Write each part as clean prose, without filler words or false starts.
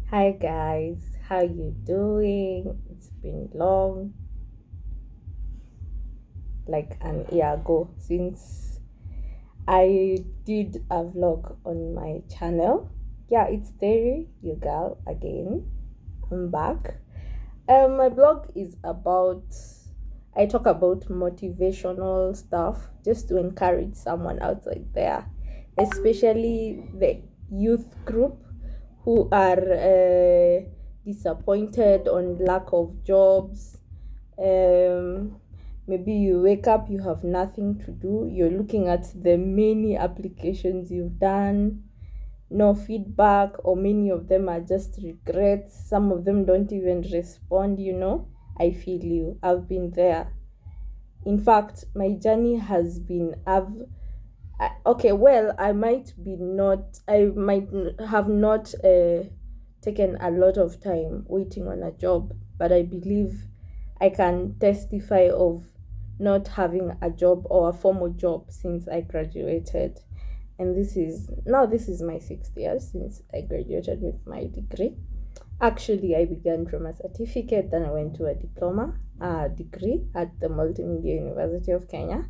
Hi guys, how you doing? It's been long, like an year ago since I did a vlog on my channel. Yeah, it's Terry, your girl again. I'm back. My blog is about I talk about motivational stuff just to encourage someone outside there, especially the youth group who are disappointed on lack of jobs. um Maybe you wake up, you have nothing to do, you're looking at the many applications you've done, no feedback, or many of them are just regrets. Some of them don't even respond. I feel you, I've been there. In fact, my journey has been okay, well, I might have not taken a lot of time waiting on a job, but I believe I can testify of not having a job or a formal job since I graduated. And this is my 6th year since I graduated with my degree. Actually, I began from a certificate, then I went to a diploma, degree at the Multimedia University of Kenya.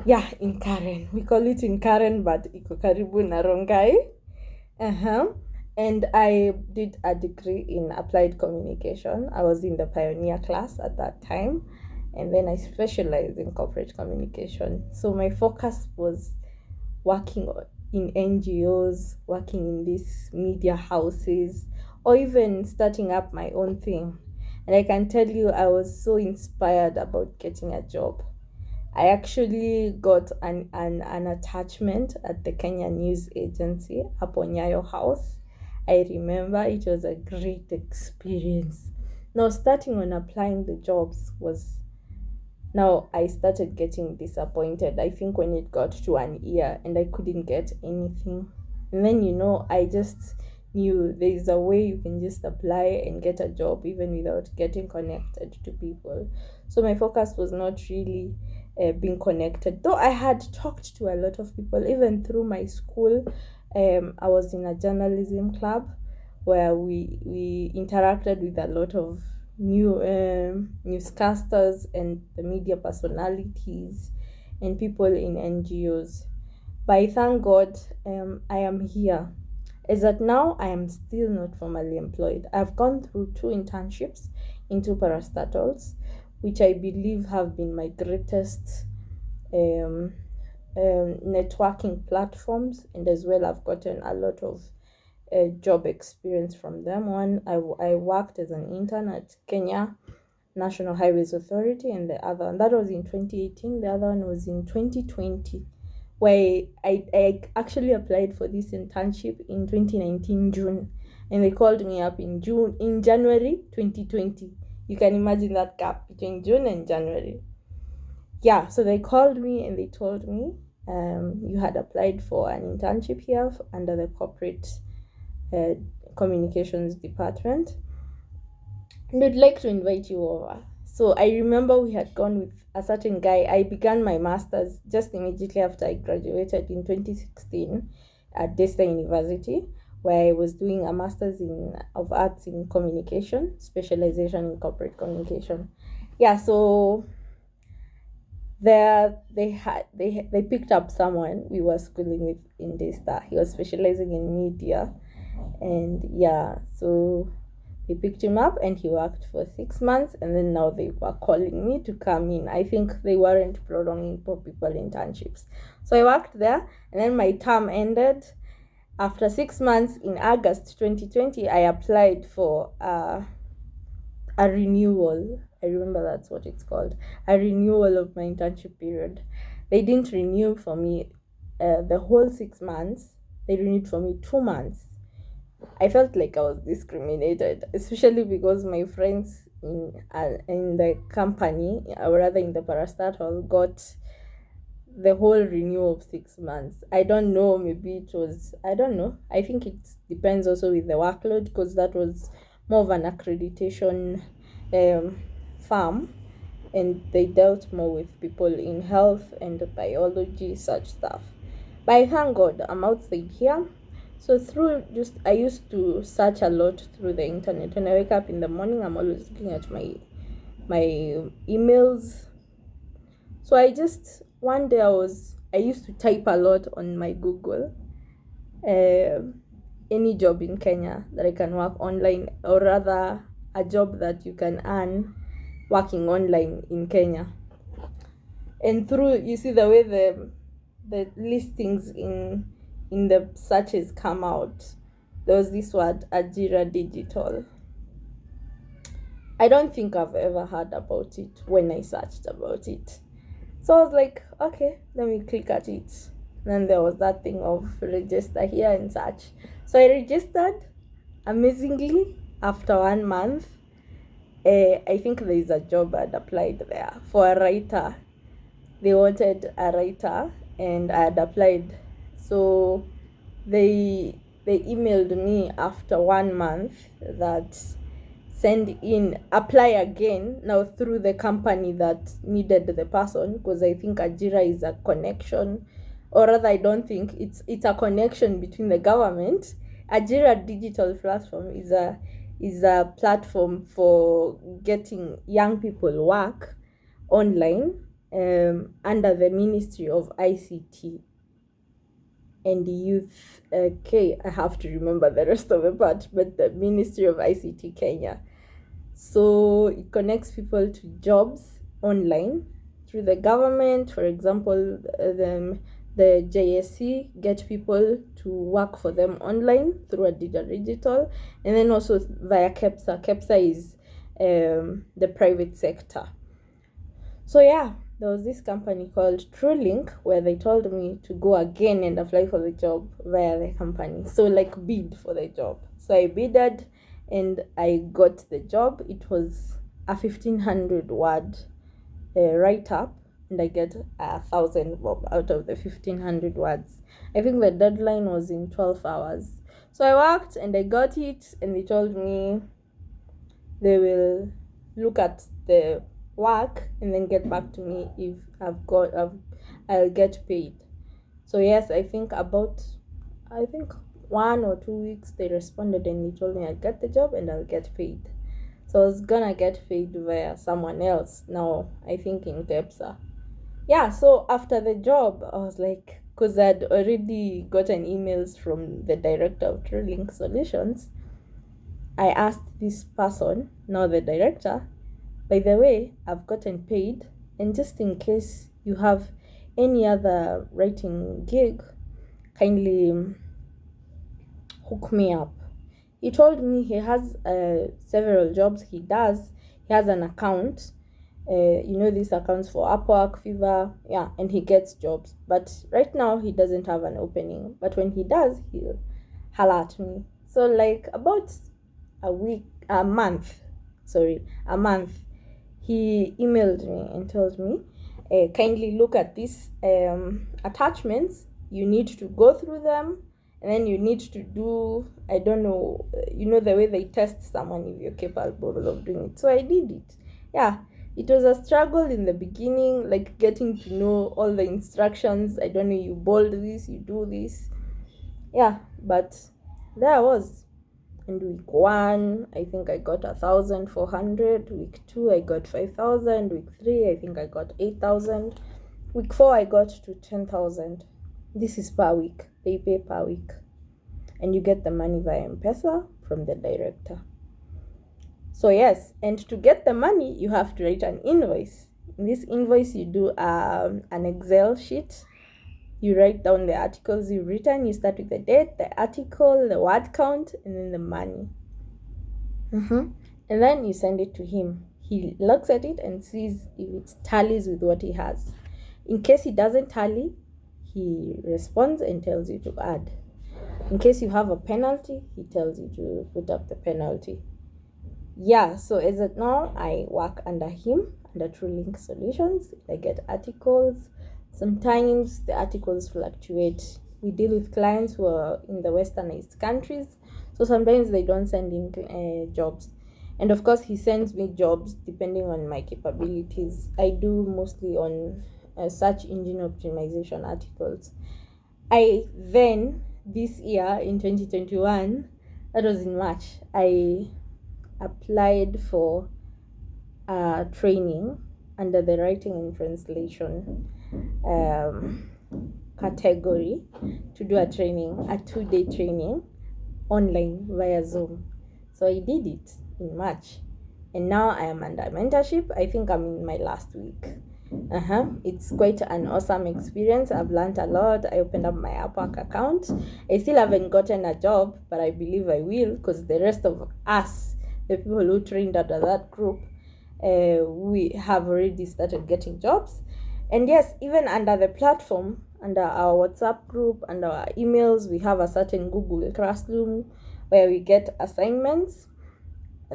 Yeah, in Karen. We call it in Karen, but iko karibu na Rongai. Uh-huh. And I did a degree in applied communication. I was in the pioneer class at that time. And then I specialized in corporate communication. So my focus was working in NGOs, working in these media houses, or even starting up my own thing. And I can tell you, I was so inspired about getting a job. I actually got an attachment at the Kenya News Agency up on Nyayo House. I remember it was a great experience. Now, starting on applying the jobs was now I started getting disappointed. I think when it got to an year and I couldn't get anything. And then, I just knew there is a way you can just apply and get a job even without getting connected to people. So my focus was not really being connected. Though I had talked to a lot of people, even through my school. I was in a journalism club where we interacted with a lot of newscasters and the media personalities and people in NGOs. But I thank God, I am here. Is that now I am still not formally employed. I've gone through 2 internships in 2 parastatals, which I believe have been my greatest um, networking platforms, and as well I've gotten a lot of job experience from them. One, I worked as an intern at Kenya National Highways Authority, and the other, and that was in 2018. The other one was in 2020, where I actually applied for this internship in 2019 June, and they called me up in January 2020. You can imagine that gap between June and January. Yeah, so they called me and they told me, you had applied for an internship here under the corporate uh, communications department, and I'd like to invite you over. So I remember we had gone with a certain guy. I began my master's just immediately after I graduated in 2016 at Desta University, where I was doing a master's of arts in communication, specialization in corporate communication. Yeah, so there they picked up someone we were schooling with in Desta. He was specializing in media, and yeah, so they picked him up and he worked for 6 months, and then now they were calling me to come in. I think they weren't prolonging for people internships. So I worked there, and then my term ended. After 6 months in August 2020, I applied for a renewal. I remember that's what it's called. A renewal of my internship period. They didn't renew for me the whole 6 months. They renewed for me 2 months. I felt like I was discriminated, especially because my friends in the company, or rather in the parastatal, got the whole renewal of 6 months. I don't know, maybe it was, I don't know. I think it depends also with the workload, because that was more of an accreditation um, firm, and they dealt more with people in health and biology, such stuff. But I thank God I'm outside here. So through just I used to search a lot through the internet. When I wake up in the morning, I'm always looking at my emails. So I just one day I used to type a lot on my Google, uh, any job in Kenya that I can work online, or rather a job that you can earn working online in Kenya. And through, you see the way the listings in the searches come out, there was this word Ajira Digital. I don't think I've ever heard about it when I searched about it. So I was like, okay, let me click at it. Then there was that thing of register here and search. So I registered. Amazingly, after 1 month, I think there is a job I'd applied there for a writer. They wanted a writer, and I had applied. So they emailed me after 1 month that apply again, now through the company that needed the person, because I think Ajira is a connection, or rather I don't think it's a connection between the government. Ajira Digital Platform is a platform for getting young people work online, under the Ministry of ICT and Youth. Okay, I have to remember the rest of the part, but the Ministry of ICT Kenya. So it connects people to jobs online through the government. For example, the JSC get people to work for them online through a digital, and then also via KEPSA. KEPSA is the private sector. So yeah, there was this company called TrueLink where they told me to go again and apply for the job via the company. So like bid for the job. So I bidded and I got the job. It was a 1,500 word write up, and I get 1,000 bob out of the 1,500 words. I think the deadline was in 12 hours. So I worked and I got it, and they told me they will look at the work and then get back to me if I'll get paid. So yes, I think 1 or 2 weeks they responded and they told me I'll get the job and I'll get paid. So I was gonna get paid via someone else now, I think in KEPSA. Yeah, so after the job, I was like, because I'd already gotten emails from the director of TrueLink Solutions, I asked this person, now the director, by the way, I've gotten paid, and just in case you have any other writing gig, kindly hook me up. He told me he has several jobs he does. He has an account, these accounts for Upwork, Fiverr, yeah, and he gets jobs. But right now he doesn't have an opening. But when he does, he'll holler at me. So like about a month, he emailed me and told me, kindly look at these attachments. You need to go through them, and then you need to do, I don't know, the way they test someone if you're capable of doing it. So I did it. Yeah, it was a struggle in the beginning, like getting to know all the instructions. I don't know, you bold this, you do this. Yeah, but there I was. And week 1, I think I got 1,400. Week 2, I got 5,000. Week 3, I think I got 8,000. Week 4, I got to 10,000. This is per week. They pay per week. And you get the money via M-Pesa from the director. So yes, and to get the money, you have to write an invoice. In this invoice, you do an Excel sheet. You write down the articles you've written. You start with the date, the article, the word count, and then the money. And then you send it to him. He looks at it and sees if it tallies with what he has. In case it doesn't tally, he responds and tells you to add. In case you have a penalty, he tells you to put up the penalty. Yeah, so as of now, I work under him, under TrueLink Solutions. I get articles. Sometimes the articles fluctuate. We deal with clients who are in the westernized countries, so sometimes they don't send in jobs. And of course, he sends me jobs depending on my capabilities. I do mostly on search engine optimization articles. I then this year in 2021, that was in March, I applied for training under the writing and translation category to do a 2-day training online via Zoom. So I did it in March, and now I am under mentorship. I think I'm in my last week. It's quite an awesome experience. I've learned a lot. I opened up my Upwork account. I still haven't gotten a job, but I believe I will, because the rest of us, the people who trained under that group, we have already started getting jobs. And yes, even under the platform, under our WhatsApp group, under our emails, we have a certain Google Classroom where we get assignments.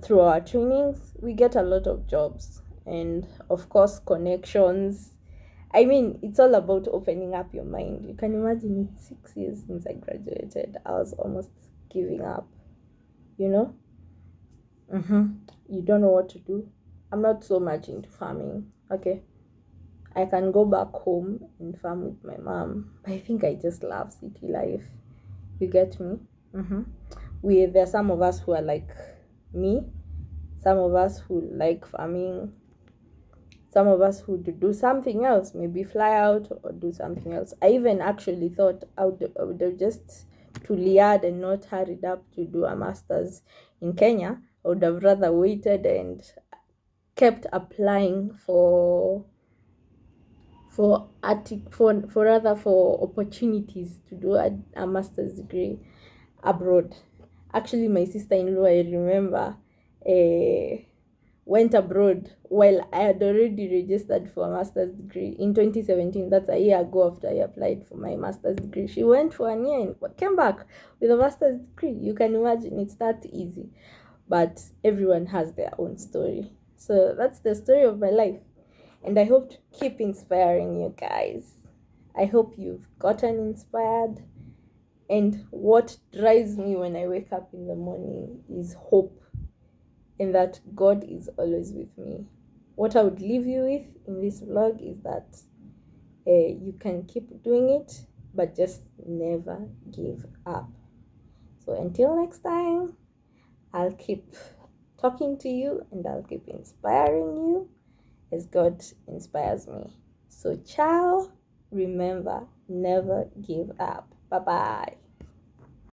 Through our trainings, we get a lot of jobs, and of course connections. I mean, it's all about opening up your mind. You can imagine, it's 6 years since I graduated. I was almost giving up, you know. You don't know what to do. I'm not so much into farming. Okay, I can go back home and farm with my mom, but I think I just love city life. You get me? There are some of us who are like me, some of us who like farming, some of us who do something else, maybe fly out or do something else. I even actually thought I would have just to liad and not hurried up to do a master's in Kenya. I would have rather waited and kept applying for opportunities to do a master's degree abroad. Actually, my sister-in-law, I remember, went abroad while I had already registered for a master's degree in 2017. That's a year ago after I applied for my master's degree. She went for 1 year and came back with a master's degree. You can imagine, it's that easy. But everyone has their own story. So that's the story of my life. And I hope to keep inspiring you guys. I hope you've gotten inspired. And what drives me when I wake up in the morning is hope, and that God is always with me. What I would leave you with in this vlog is that you can keep doing it, but just never give up. So until next time, I'll keep talking to you, and I'll keep inspiring you as God inspires me. So ciao. Remember, never give up. Bye-bye.